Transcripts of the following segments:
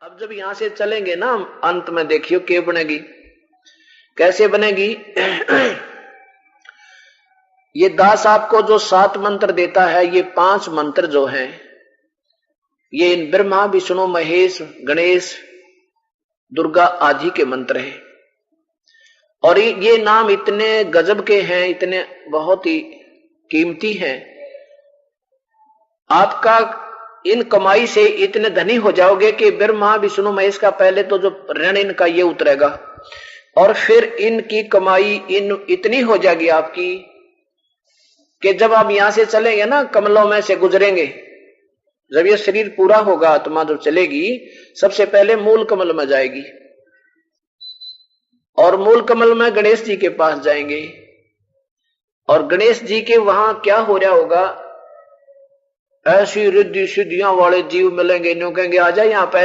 अब जब यहां से चलेंगे ना अंत में देखियो क्या बनेगी, कैसे बनेगी। ये दास आपको जो 7 मंत्र देता है, ये 5 मंत्र जो हैं ये ब्रह्मा विष्णु महेश गणेश दुर्गा आदि के मंत्र हैं। और ये नाम इतने गजब के हैं, इतने बहुत ही कीमती हैं। आपका इन कमाई से इतने धनी हो जाओगे कि ब्रह्मा विष्णु महेश का पहले तो जो ऋण इनका ये उतरेगा, और फिर इनकी कमाई इतनी हो जाएगी आपकी कि जब आप यहां से चलेंगे ना, कमलों में से गुजरेंगे, जब ये शरीर पूरा होगा, आत्मा जब चलेगी सबसे पहले मूल कमल में जाएगी, और मूल कमल में गणेश जी के पास जाएंगे। और गणेश जी के वहां क्या हो रहा होगा, ऐसी रिद्धि सिद्धियां वाले जीव मिलेंगे, न्यू कहेंगे आजा यहाँ पे,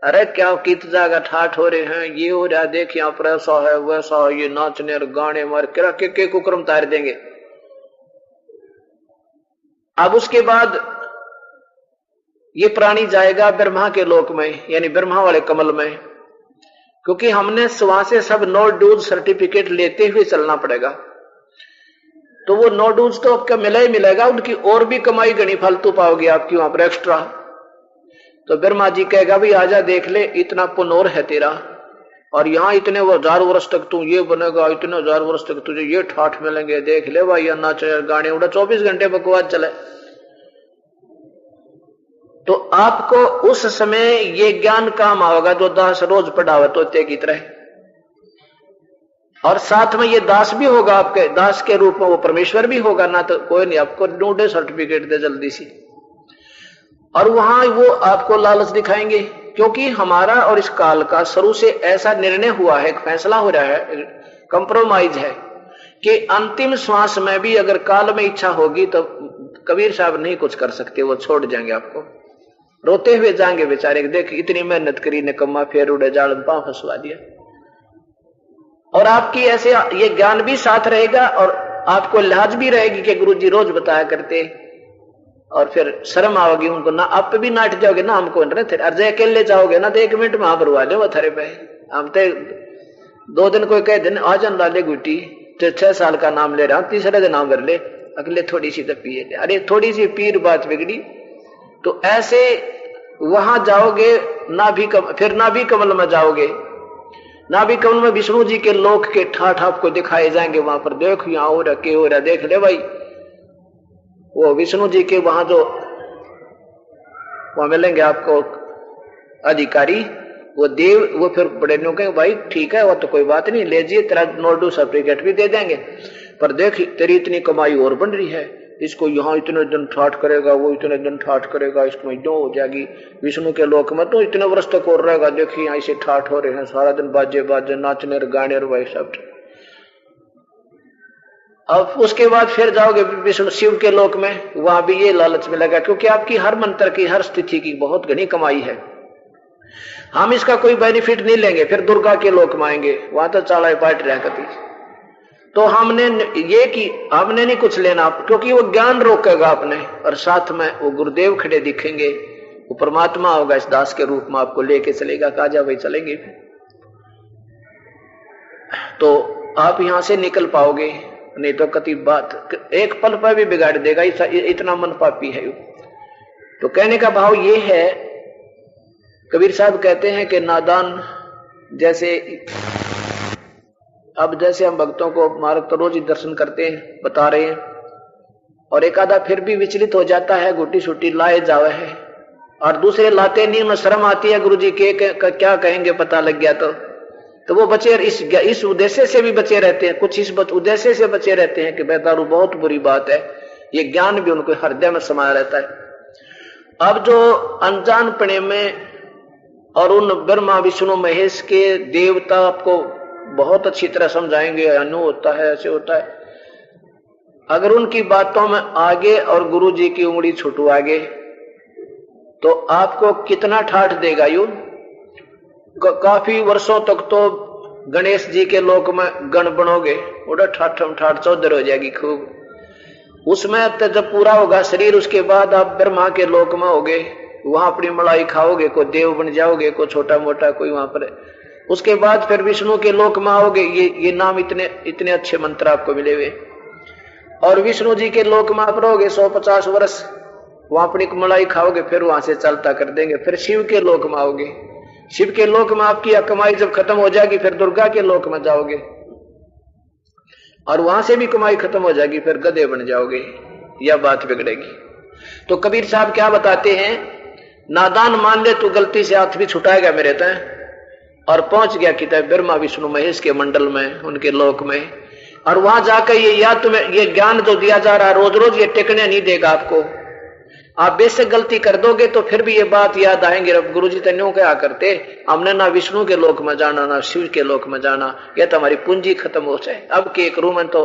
अरे क्या कित जाएगा ठाठ हो रहे हैं, ये हो रहा देख यहाँ पर ऐसा है वैसा है, ये नाचने और गाने मार के कुक्रम तार देंगे। अब उसके बाद ये प्राणी जाएगा ब्रह्मा के लोक में, यानी ब्रह्मा वाले कमल में, क्योंकि हमने वहां से सब नो ड्यूज सर्टिफिकेट लेते हुए चलना पड़ेगा। तो वो नो ड्यूज तो आपका मिला ही मिलेगा, उनकी और भी कमाई गणी फालतू पाओगे आपकी वहां पर एक्स्ट्रा। तो ब्रह्मा जी कहेगा भाई आजा देख ले, इतना पुनोर है तेरा, और यहाँ इतने 1000 वर्ष तक तू ये बनेगा, इतने 1000 वर्ष तक तुझे ये ठाठ मिलेंगे, देख ले भाई, नाच गाने उड़ा 24 घंटे बकवास चले। तो आपको उस समय ये ज्ञान काम आएगा जो दास रोज पढ़ावे तोते की तरह, और साथ में ये दास भी होगा, आपके दास के रूप में वो परमेश्वर भी होगा ना, तो कोई नहीं आपको नो सर्टिफिकेट दे जल्दी सी। और वहां वो आपको लालच दिखाएंगे, क्योंकि हमारा और इस काल का शुरू से ऐसा निर्णय हुआ है, एक फैसला हो रहा है, कंप्रोमाइज है कि अंतिम श्वास में भी अगर काल में इच्छा होगी तो कबीर साहब नहीं कुछ कर सकते, वो छोड़ जाएंगे आपको, रोते हुए जाएंगे बेचारे, देख इतनी मेहनत करी निकम्मा, फेर उड़े जाल में पांव फंसवा दिया। और आपकी ऐसे ये ज्ञान भी साथ रहेगा, और आपको लिहाज भी रहेगी कि गुरुजी रोज बताया करते, और फिर शर्म आओगी उनको ना, आप भी नाट जाओगे ना हमको, अर्ज अकेले जाओगे ना तो 1 मिनट में भरवा दो वो थरे पे। हम तो 2 दिन कोई कह दिन आज लाले गुटी, 6 साल का नाम ले रहा हूं, तीसरे दिन नाम भर ले, अगले थोड़ी सी तो पिए, अरे थोड़ी सी पीर बात बिगड़ी। तो ऐसे वहां जाओगे ना भी फिर ना भी कमल में जाओगे, ना भी कमल में विष्णु जी के लोक के ठाठ आपको दिखाए जाएंगे, वहां पर देखो यहाँ हो रहा के हो रहा, देख ले भाई। वो विष्णु जी के वहां जो वहां मिलेंगे आपको अधिकारी, वो देव, वो फिर बड़े नो कहेंगे भाई ठीक है वो तो कोई बात नहीं, ले जाइए तेरा नोडू सर्टिफिकेट भी दे देंगे, पर देख तेरी इतनी कमाई और बन रही है, इसको यहाँ इतने दिन ठाठ करेगा, वो इतने दिन ठाठ करेगा, इसको जो हो जाएगी। विष्णु के लोक में तो इतने वर्ष तक और रहेगा, देखिए यहाँ इसे ठाठ हो रहे हैं, सारा दिन बाजे बाजे नाचने और गाने और वही सब। अब उसके बाद फिर जाओगे विष्णु शिव के लोक में, वहां भी ये लालच मिलेगा, क्योंकि आपकी हर मंत्र की हर स्थिति की बहुत घनी कमाई है, हम इसका कोई बेनिफिट नहीं लेंगे। फिर दुर्गा के लोक में आएंगे, वहां तो चाला पाट रहा कभी, तो हमने ये कि हमने नहीं कुछ लेना, क्योंकि वो ज्ञान रोकेगा आपने, और साथ में वो गुरुदेव खड़े दिखेंगे, वो परमात्मा होगा इस दास के रूप में, आपको लेके चलेगा, काजा भाई चलेंगे, तो आप यहां से निकल पाओगे, नहीं तो कति बात एक पल पर भी बिगाड़ देगा, इतना मन पापी है। तो कहने का भाव ये है, कबीर साहब कहते हैं कि नादान जैसे, अब जैसे हम भक्तों को मार्ग तो रोज ही दर्शन करते हैं, बता रहे हैं, और एक आधा फिर भी विचलित हो जाता है, गुटी सुटी लाए जावे है, और दूसरे लाते नहीं, में शर्म आती है, गुरुजी के क्या कहेंगे पता लग गया तो वो बचे इस उद्देश्य से भी बचे रहते हैं, कुछ इस उद्देश्य से बचे रहते हैं कि बेदारू बहुत बुरी बात है, ये ज्ञान भी उनको हृदय में समाया रहता है। अब जो अनजान पने में और उन ब्रह्मा विष्णु महेश के देवता आपको बहुत अच्छी तरह समझाएंगे, अनु होता है, ऐसे होता है, अगर उनकी बातों में आगे और गुरु जी की उंगली छुटवागे तो आपको कितना ठाठ देगा यू। काफी वर्षों तक तो गणेश जी के लोक में गण बनोगे, उड़ा ठाठ ठाठ चौधर हो जाएगी खूब। उसमें जब पूरा होगा शरीर, उसके बाद आप ब्रह्मा के लोक में होगे, वहां अपनी मलाई खाओगे, को देव बन जाओगे, को छोटा मोटा कोई वहां पर। उसके बाद फिर विष्णु के लोक में आओगे। ये नाम इतने अच्छे मंत्र आपको मिले हुए। और विष्णु जी के लोक में आप रहोगे 150 वर्ष, वहां अपनी मलाई खाओगे, फिर वहां से चलता कर देंगे। फिर शिव के लोक में आओगे। शिव के लोक में आपकी कमाई जब खत्म हो जाएगी, फिर दुर्गा के लोक में जाओगे और वहां से भी कमाई खत्म हो जाएगी, फिर गधे बन जाओगे। यह बात बिगड़ेगी। तो कबीर साहब क्या बताते हैं, नादान मान ले तू गलती से हाथ भी छुटाएगा मेरे तय, और पहुंच गया किताब ब्रह्मा विष्णु महेश के मंडल में, उनके लोक में। और वहां जाकर ये याद तुम्हें ये ज्ञान जो दिया जा रहा रोज रोज, ये टिकने नहीं देगा आपको। आप बेशक गलती कर दोगे तो फिर भी ये बात याद आएंगे, अब गुरु जी तन्यों क्या करते, हमने ना विष्णु के लोक में जाना ना शिव के लोक में जाना, यह तो हमारी पूंजी खत्म हो जाए। अब के एक रूम में तो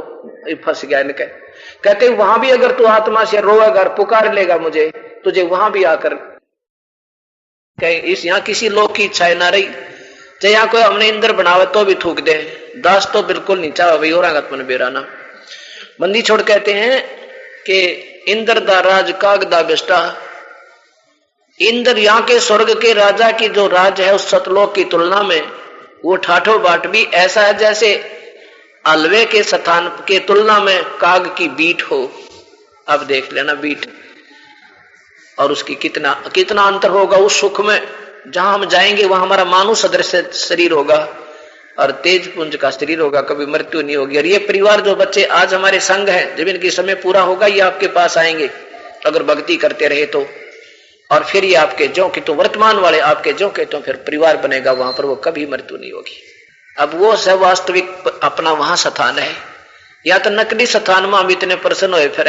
फंस गया इनके। कहते वहां भी अगर तू आत्मा से रोएगा, पुकार लेगा मुझे, तुझे वहां भी आकर इस यहाँ किसी लोक की इच्छा ना रही, चाहे यहाँ कोई हमने इंद्र बनावे तो भी थूक दे, दास तो बिल्कुल नहीं चाह भाई और मन बेराना। बंदी छोड़ कहते हैं कि इंद्र दा राज काग दा बेस्टा। इंद्र यहाँ के स्वर्ग के राजा की जो राज है उस सतलोक की तुलना में वो ठाठो बाट भी ऐसा है जैसे अलवे के स्थान के तुलना में काग की बीट हो। अब देख लेना बीट, और उसकी कितना कितना अंतर होगा उस सुख में। जहां हम जाएंगे वहां हमारा मानव सदृश शरीर होगा और तेज पुंज का शरीर होगा, कभी मृत्यु नहीं होगी। और ये परिवार जो बच्चे आज हमारे संग हैं, जब इनकी समय पूरा होगा ये आपके पास आएंगे अगर भक्ति करते रहे तो। और फिर ये आपके जो कि तो वर्तमान वाले आपके जो के तो फिर परिवार बनेगा, वहां पर वो कभी मृत्यु नहीं होगी। अब वो सब वास्तविक अपना वहां स्थान है, या तो नकली स्थान में हम इतने प्रसन्न हुए फिर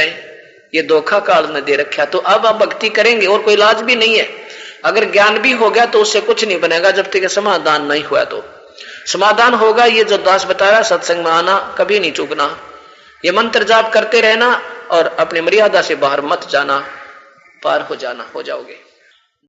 ये धोखा काल ने दे रखा। तो अब आप भक्ति करेंगे और कोई इलाज भी नहीं है। अगर ज्ञान भी हो गया तो उससे कुछ नहीं बनेगा जब तक समाधान नहीं हुआ। तो समाधान होगा ये जो दास बताया, सत्संग में आना, कभी नहीं चूकना, ये मंत्र जाप करते रहना और अपनी मर्यादा से बाहर मत जाना, पार हो जाना, हो जाओगे।